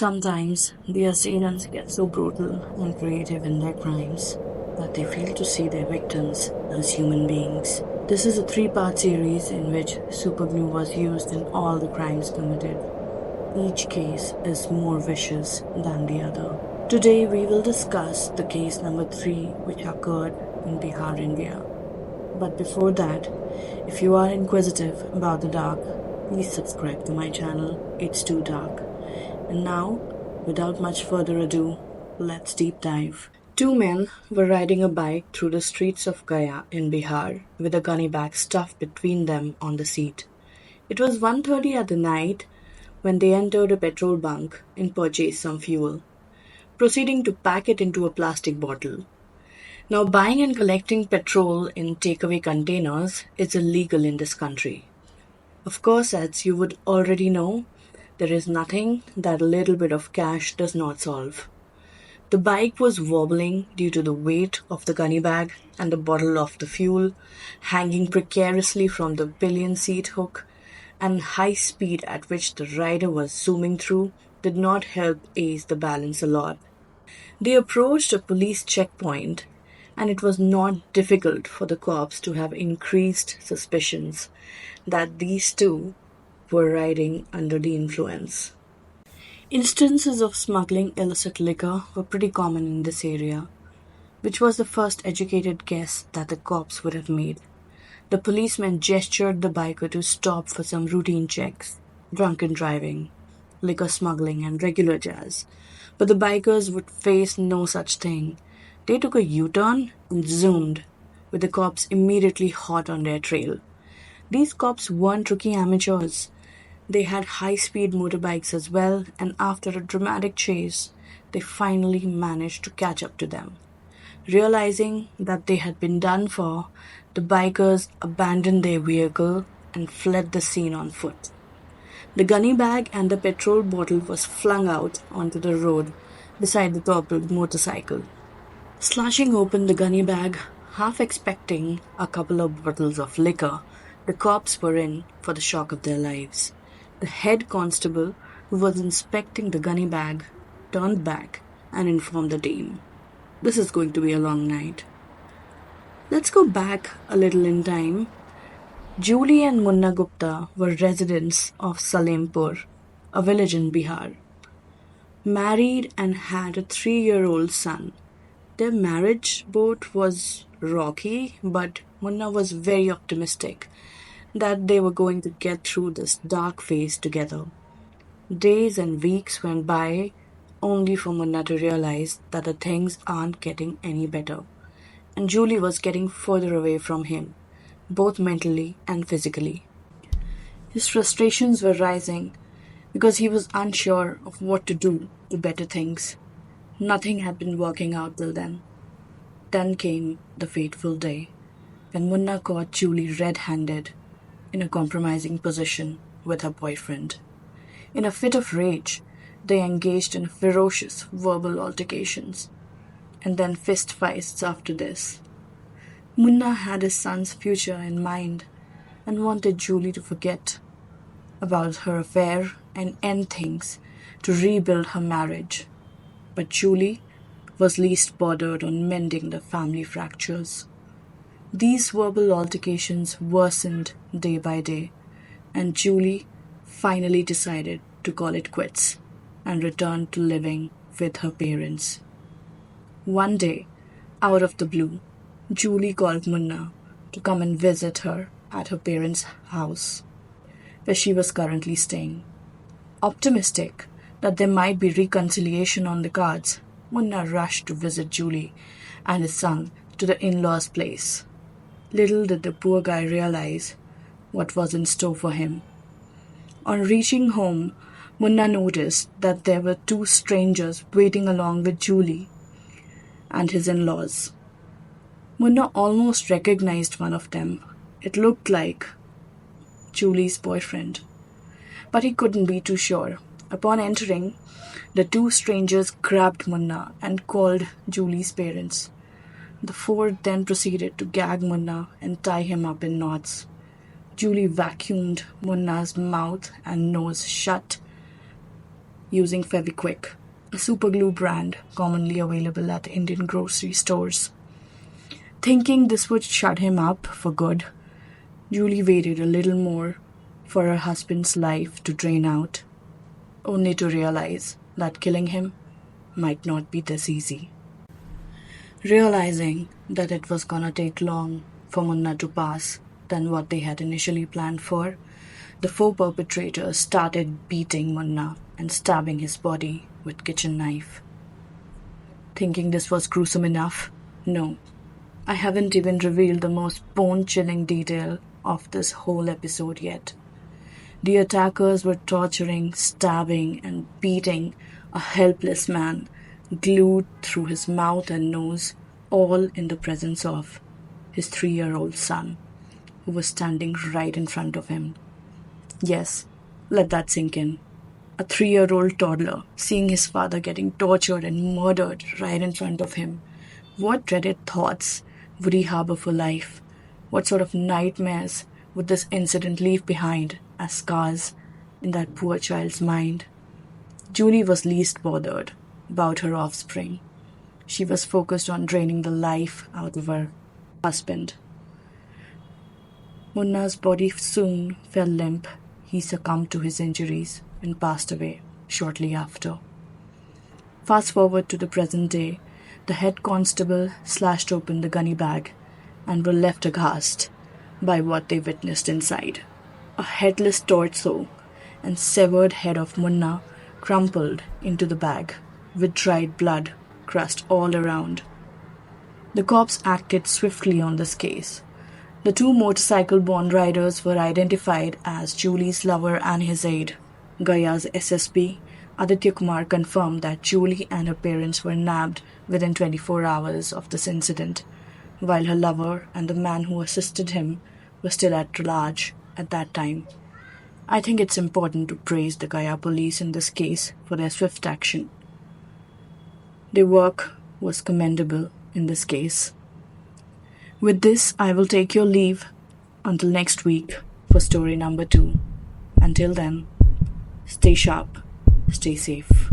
Sometimes the assailants get so brutal and creative in their crimes that they fail to see their victims as human beings. This is a three-part series in which superglue was used in all the crimes committed. Each case is more vicious than the other. Today we will discuss the case number 3 which occurred in Bihar, India. But before that, if you are inquisitive about the dark, please subscribe to my channel, It's Too Dark. And now, without much further ado, let's deep dive. Two men were riding a bike through the streets of Gaya in Bihar with a gunny bag stuffed between them on the seat. It was 1:30 at the night when they entered a petrol bunk and purchased some fuel, proceeding to pack it into a plastic bottle. Now, buying and collecting petrol in takeaway containers is illegal in this country. Of course, as you would already know, there is nothing that a little bit of cash does not solve. The bike was wobbling due to the weight of the gunny bag and the bottle of the fuel hanging precariously from the pillion seat hook, and high speed at which the rider was zooming through did not help ease the balance a lot. They approached a police checkpoint, and it was not difficult for the cops to have increased suspicions that these two were riding under the influence. Instances of smuggling illicit liquor were pretty common in this area, which was the first educated guess that the cops would have made. The policeman gestured the biker to stop for some routine checks, drunken driving, liquor smuggling, and regular jazz. But the bikers would face no such thing. They took a U-turn and zoomed, with the cops immediately hot on their trail. These cops weren't rookie amateurs. They had high-speed motorbikes as well, and after a dramatic chase, they finally managed to catch up to them. Realizing that they had been done for, the bikers abandoned their vehicle and fled the scene on foot. The gunny bag and the petrol bottle was flung out onto the road beside the toppled motorcycle. Slashing open the gunny bag, half expecting a couple of bottles of liquor, the cops were in for the shock of their lives. The head constable, who was inspecting the gunny bag, turned back and informed the team, "This is going to be a long night." Let's go back a little in time. Julie and Munna Gupta were residents of Salempur, a village in Bihar. Married and had a 3-year-old son. Their marriage boat was rocky, but Munna was very optimistic that they were going to get through this dark phase together. Days and weeks went by only for Munna to realize that the things aren't getting any better, and Julie was getting further away from him, both mentally and physically. His frustrations were rising because he was unsure of what to do to better things. Nothing had been working out till then. Then came the fateful day when Munna caught Julie red-handed in a compromising position with her boyfriend. In a fit of rage, they engaged in ferocious verbal altercations, and then fist fights after this. Munna had his son's future in mind and wanted Julie to forget about her affair and end things to rebuild her marriage. But Julie was least bothered on mending the family fractures. These verbal altercations worsened day by day, and Julie finally decided to call it quits and return to living with her parents. One day, out of the blue, Julie called Munna to come and visit her at her parents' house, where she was currently staying. Optimistic that there might be reconciliation on the cards, Munna rushed to visit Julie and his son to the in-laws' place. Little did the poor guy realize what was in store for him. On reaching home, Munna noticed that there were 2 strangers waiting along with Julie and his in-laws. Munna almost recognized one of them. It looked like Julie's boyfriend, but he couldn't be too sure. Upon entering, the 2 strangers grabbed Munna and called Julie's parents. The 4 then proceeded to gag Munna and tie him up in knots. Julie vacuumed Munna's mouth and nose shut using Fevikwik, a superglue brand commonly available at Indian grocery stores. Thinking this would shut him up for good, Julie waited a little more for her husband's life to drain out, only to realize that killing him might not be this easy. Realizing that it was gonna take long for Munna to pass than what they had initially planned for, the four perpetrators started beating Munna and stabbing his body with kitchen knife. Thinking this was gruesome enough? No. I haven't even revealed the most bone-chilling detail of this whole episode yet. The attackers were torturing, stabbing, and beating a helpless man, glued through his mouth and nose, all in the presence of his 3-year-old son, who was standing right in front of him. Yes, let that sink in. A 3-year-old toddler seeing his father getting tortured and murdered right in front of him. What dreaded thoughts would he harbor for life? What sort of nightmares would this incident leave behind as scars in that poor child's mind? Julie was least bothered about her offspring. She was focused on draining the life out of her husband. Munna's body soon fell limp. He succumbed to his injuries and passed away shortly after. Fast forward to the present day, the head constable slashed open the gunny bag and were left aghast by what they witnessed inside. A headless torso and severed head of Munna crumpled into the bag, with dried blood crushed all around. The cops acted swiftly on this case. The 2 motorcycle-borne riders were identified as Julie's lover and his aide. Gaya's SSP, Aditya Kumar, confirmed that Julie and her parents were nabbed within 24 hours of this incident, while her lover and the man who assisted him were still at large at that time. I think it's important to praise the Gaya police in this case for their swift action. Their work was commendable in this case. With this, I will take your leave until next week for story number 2. Until then, stay sharp, stay safe.